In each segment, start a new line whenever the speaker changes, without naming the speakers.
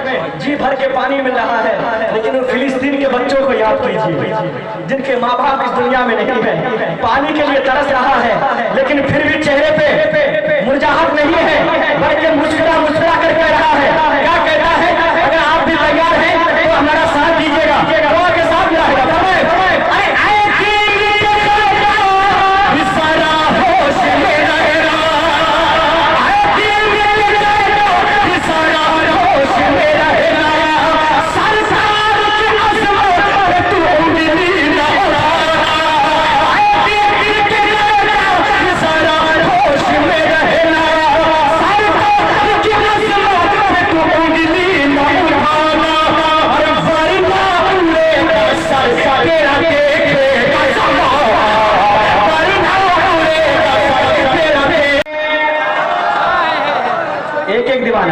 में जी भर के पानी मिल रहा है, लेकिन उन फिलिस्तीन के बच्चों को याद कीजिए जिनके माँ बाप इस दुनिया में नहीं है, पानी के लिए तरस रहा है, लेकिन फिर भी चेहरे पे मुरझाहट नहीं है, बल्कि मुस्कुरा मुस्कुरा कर कह रहा है। क्या कहता है? अगर आप भी तैयार हैं तो हमारा साथ दीजिएगा, दुआ के साथ रहेगा।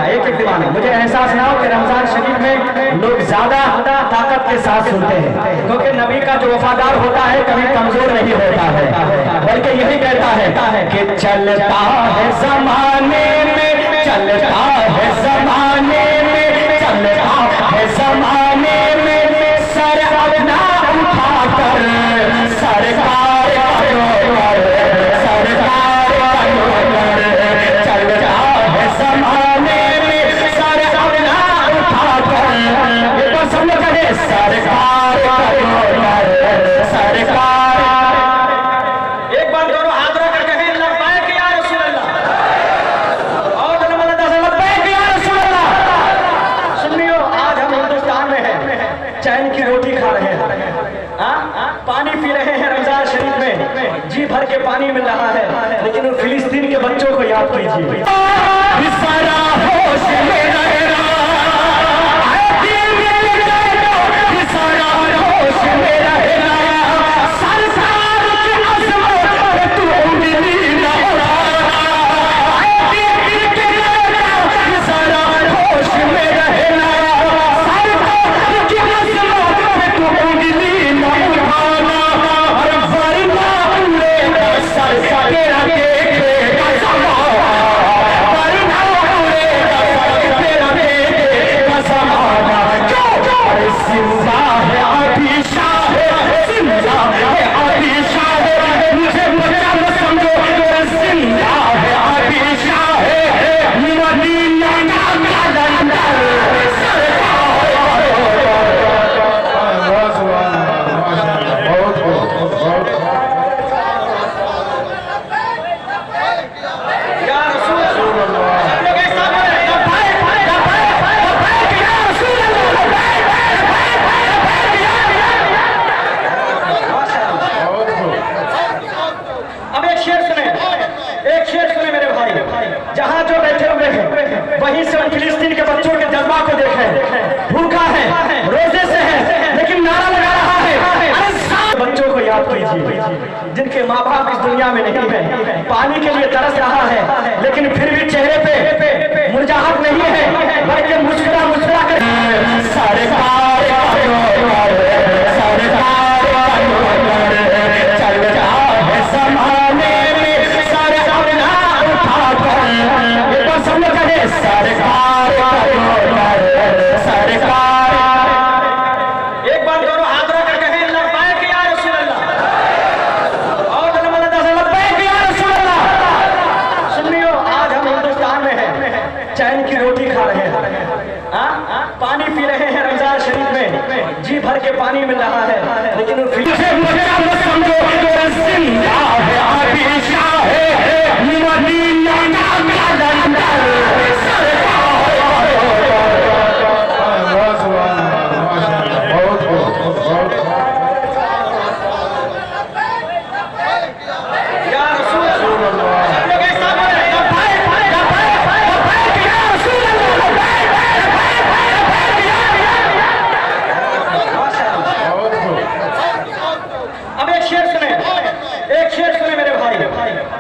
एक दीवाना मुझे एहसास ना हो कि रमजान शरीफ में लोग ज्यादा ताकत के साथ सुनते हैं, क्योंकि नबी का जो वफादार होता है कभी कमजोर नहीं होता है, बल्कि यही कहता है कि चलता है जमाने में, चलता है जमाने में, चलता है जमाने में, सर अपना उठाकर सरकार चलता है जमाने सरकार। एक बार दोनों हाथ रख कर कहें लब्बैक या रसूल अल्लाह, और लब्बैक या रसूल अल्लाह। सुनियो, आज हम हिंदुस्तान में हैं, चैन की रोटी खा रहे हैं, पानी पी रहे हैं, रमजान शरीफ में जी भर के पानी मिल रहा है, लेकिन उन फिलिस्तीन के बच्चों को याद कीजिए। जहां जो बैठे हुए हैं वहीं से उन फिलिस्तीन के बच्चों के जज्बा को देखें। भूखा है, रोजे से है, लेकिन नारा लगा रहा है। बच्चों को याद कीजिए जिनके माँ बाप इस दुनिया में नहीं है, पानी के लिए तरस रहा है, लेकिन फिर भी चेहरे पे मुरझाहट नहीं है, बल्कि मुस्कुरा मुस्कुरा कर एक बार दोनों हाथ रख कर कहें लब्बैक या रसूल अल्लाह, और लब्बैक या रसूल अल्लाह। सुनियो, आज हम हिंदुस्तान में हैं, चैन की रोटी खा रहे हैं, पानी पी रहे हैं, रमजान शरीफ में जी भर के पानी मिल रहा है, लेकिन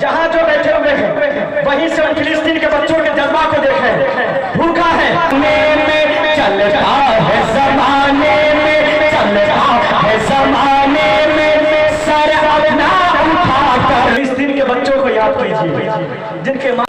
जहां जो बैठे हुए हैं वहीं से उन फिलिस्तीन के बच्चों के जज्बा को देखें। भूखा है, चलता है जमाने में, चलता है जमाने में, सर अपना उठाकर फिलिस्तीन के बच्चों को याद कीजिए जिनके माँ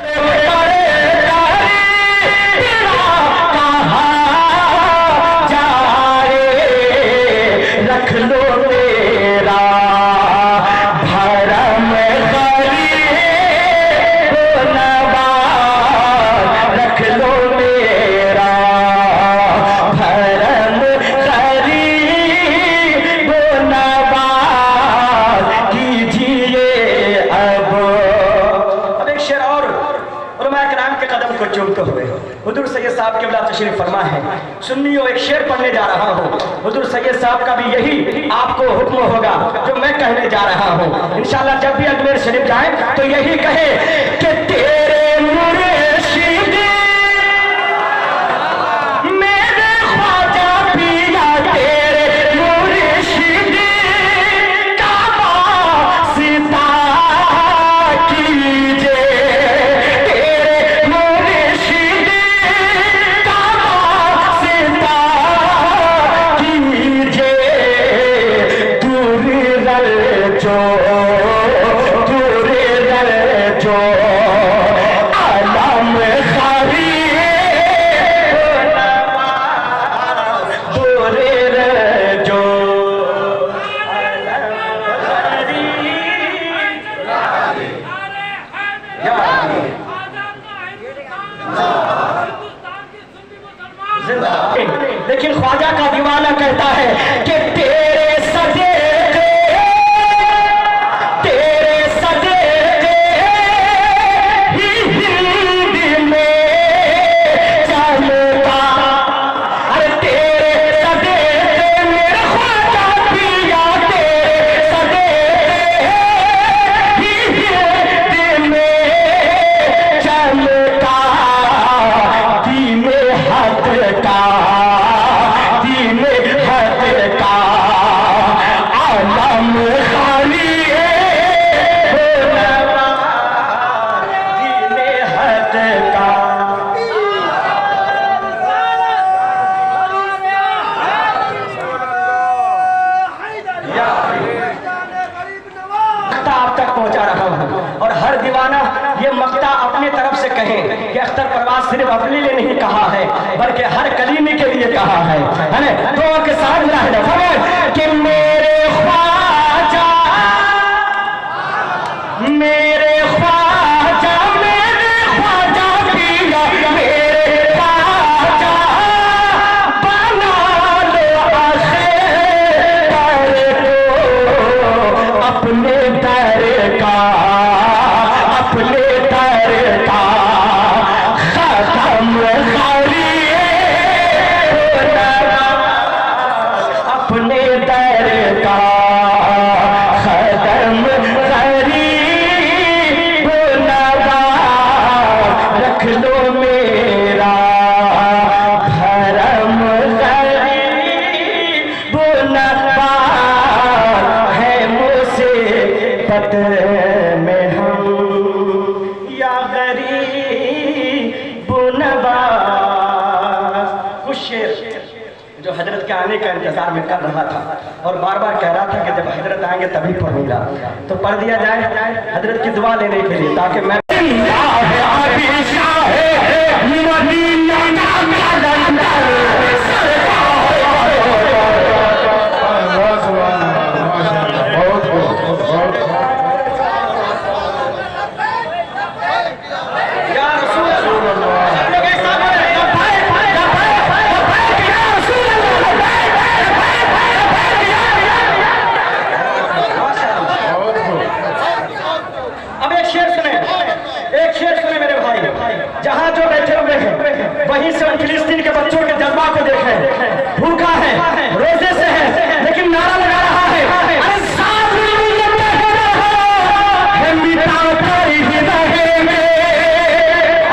अल्लाह तशरीफ फरमा है। सुन्नियों, एक शेर पढ़ने जा रहा हूँ। हुजूर सैयद साहब का भी यही आपको हुक्म होगा जो मैं कहने जा रहा हूँ। इंशाअल्लाह जब भी अजमेर शरीफ जाए तो यही कहे कि तेरे मुर्शिद मेरे ख्वाजा पिया, तेरे मुर्शिद का वास्ता कीजिए, तेरे मुर्शिद का वास्ता कीजिए। दूर रजो, दूर रजो आलम खारी, दूर रजो लेकिन ख्वाजा का दीवाना कहता है कि तेरे सदेके, तेरे सदेके ही हिंद में चलता। अरे तेरे सदेके मेरे ख्वाजा पिया, तेरे सदेके ही हिंद में चलता। दीने हद का, दीने हद का आलम खाली दीने हद का। आप तक पहुंचा रहा हूं और हर दीवाना ये मक्ता अपनी तरफ से कहे कि अख्तर परवाज सिर्फ अपने लिए नहीं कहा है बल्कि हर कलीमी के लिए कहा है ना। तो के साथ मिला है कि मेरे ख्वाजा, मेरे ख्वाजा, मेरे ख्वाजा पिया, मेरे ख्वाजा बना लो आखिर अपने दर का, अपने दर का खत्म खाली, अपने दर का खत्म गरीब नवा रख लो मेरा भरम, गरीब नवा है मुझसे पत्र में हम या गरीब नवाज। कुछ शेर जो हजरत के आने का इंतजार में कर रहा था और बार बार कह रहा था कि जब हजरत आएंगे तभी पढ़ूंगा, तो पढ़ दिया जाए हजरत की दुआ लेने के लिए, ताकि मैं जहां जो बैठे हुए हैं वहीं से फिलिस्तीन के बच्चों के जज्बा को देखें। भूखा है, रोजे से है, लेकिन नारा लगा रहा है, अरे साथ मिटाकर ही रहेंगे,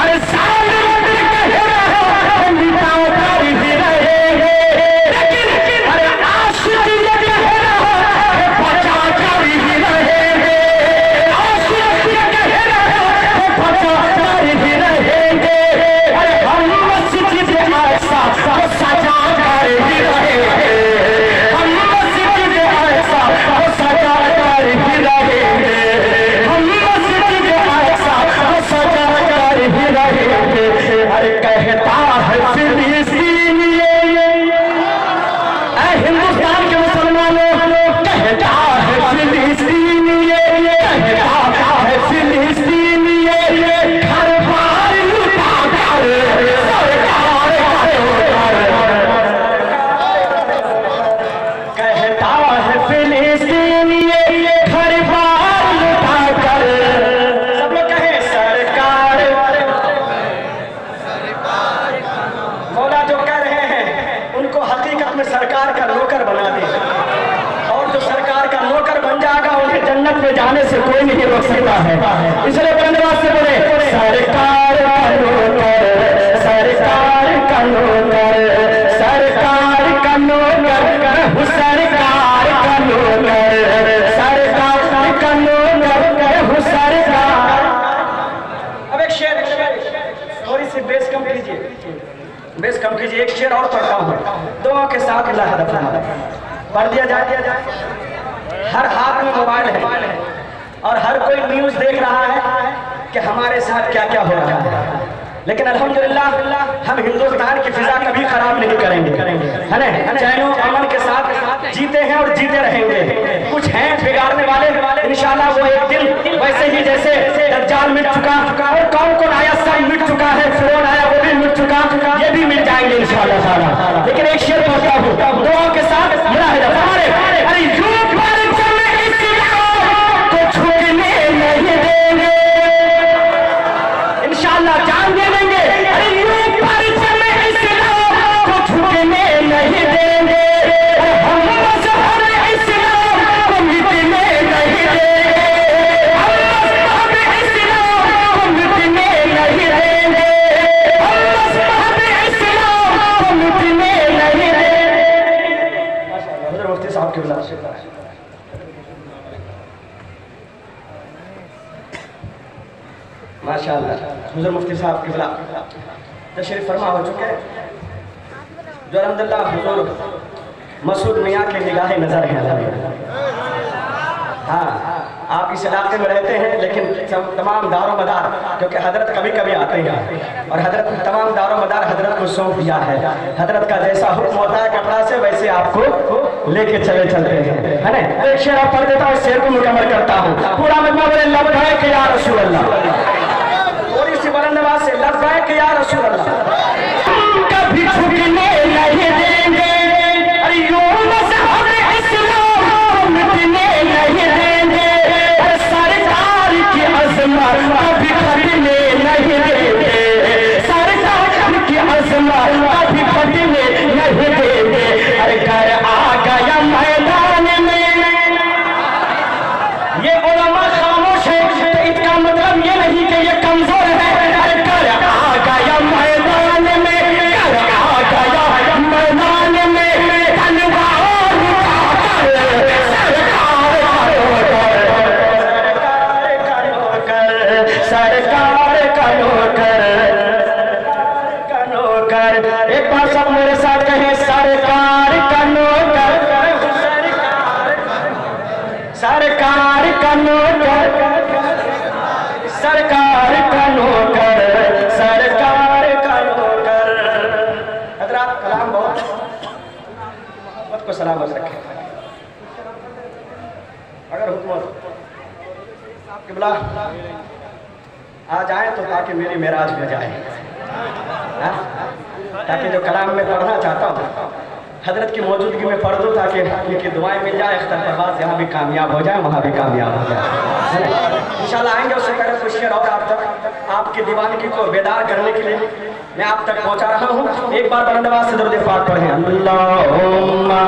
अरे साथ मिटाकर ही रहेंगे, लेकिन अरे आशिक बचा कर ही रहेंगे, आशिक बचा कर ही रहेंगे। अरे हम मस्जिद ऐसा सजा कर जन्नत में जाने से कोई नहीं रोक सकता है। इसलिए बुलंद आवाज से बोले सरकार का नौकर, सरकार का नौकर, सरकार का नौकर, सरकार का नौकर, सरकार का नौकर, सरकार। अब एक शेर, थोड़ी सी बेस कम कीजिए, बेस कम कीजिए। एक शेर और पढ़ता हूँ, दुआ के साथ अल्लाह हदफ पढ़ दिया जाए। हर हाथ में मोबाइल है और हर कोई न्यूज़ देख रहा है कि हमारे साथ क्या क्या हो रहा है, लेकिन अल्हम्दुलिल्लाह हम हिंदुस्तान की फिजा कभी खराब नहीं करेंगे, है ना? चैनो अमन के साथ जीते हैं और जीते रहेंगे। कुछ हैं बिगाड़ने वाले, इंशाल्लाह वो एक दिन वैसे ही जैसे दज्जाल मिट चुका और कौन आया सब मिट चुका है, फिरौन आया वो भी मिट चुका, ये भी मिट जाएंगे इंशाल्लाह ताला। लेकिन एक शेर पढ़ता हूँ दुआ के साथ, मेरा है हमारे अरे यूं भारत में इस्लाम को छूने नहीं देंगे, इंशाल्लाह जान दे देंगे। अरे यूं भारत में इस्लाम को छूने नहीं देंगे, हम मज़हब इस्लाम को मिटने नहीं देंगे, हम मज़हब इस्लाम को मिटने नहीं देंगे, हम मज़हब इस्लाम को मिटने नहीं देंगे। हज़रत मुफ्ती साहब की बिला माशाअल्लाह, हुज़ूर मुफ्ती साहब की बिला तशरीफ फरमा हो चुके हैं, जो अल्हम्दुलिल्लाह हुज़ूर मसूद मियाँ की निगाह नजर है। हाँ, आप इस इलाके में रहते हैं, लेकिन तमाम दारो मदार, क्योंकि हजरत कभी कभी आते हैं और हजरत तमाम दारो मदार हजरत को सौंप दिया है। हजरत का जैसा हुक्म होता है कपड़ा से, वैसे आपको लेके चलते हैं, है ना? एक शेर आप पढ़ देता हूँ, शेर को मुकम्मल करता हूँ। पूरा मजमा बोले लब्बैक या रसूल अल्लाह, थोड़ी सी बुलंद आवाज से लब्बैक या रसूल अल्लाह। कभी झुकने नहीं देंगे, अरे यूं मज़हब इस्लाम को मिटने नहीं देंगे, सरकार की अज़मत कभी फटने नहीं देंगे, सरकार की अज़मत कभी फटने नहीं देंगे। अरे घर आ गया मैदान में, ये उलमा खामोश है तो इसका मतलब ये नहीं कि ये कमजोर है। अरे घर आ गया मैदान में, घर आ गया मैदान में, तलवार उठाकर सरकार का नौकर, एक बार सब मेरे साथ कहें सरकार का नौकर, सरकार का नौकर, सरकार का नौकर, सरकार का नौकर। हज़रात कलाम बहुत को सलामत रखें। अगर हुकूमत किबला आ जाए तो ताकि मेरी मेराज में जाए, ताकि जो कलाम में पढ़ना चाहता हूँ हजरत की मौजूदगी में पढ़ दूँ, ताकि इनकी दुआएं मिल जाए, इख्तिलाफ़ात यहाँ भी कामयाब हो जाए, वहाँ भी कामयाब हो जाए। इंशाल्लाह आएंगे, उससे पहले कुछ शेर और आप तक आपकी दीवानगी को बेदार करने के लिए मैं आप तक पहुँचा रहा हूँ। एक बार बुलंद आवाज़ से दरूद पाक पढ़ें, अल्लाहुम्मा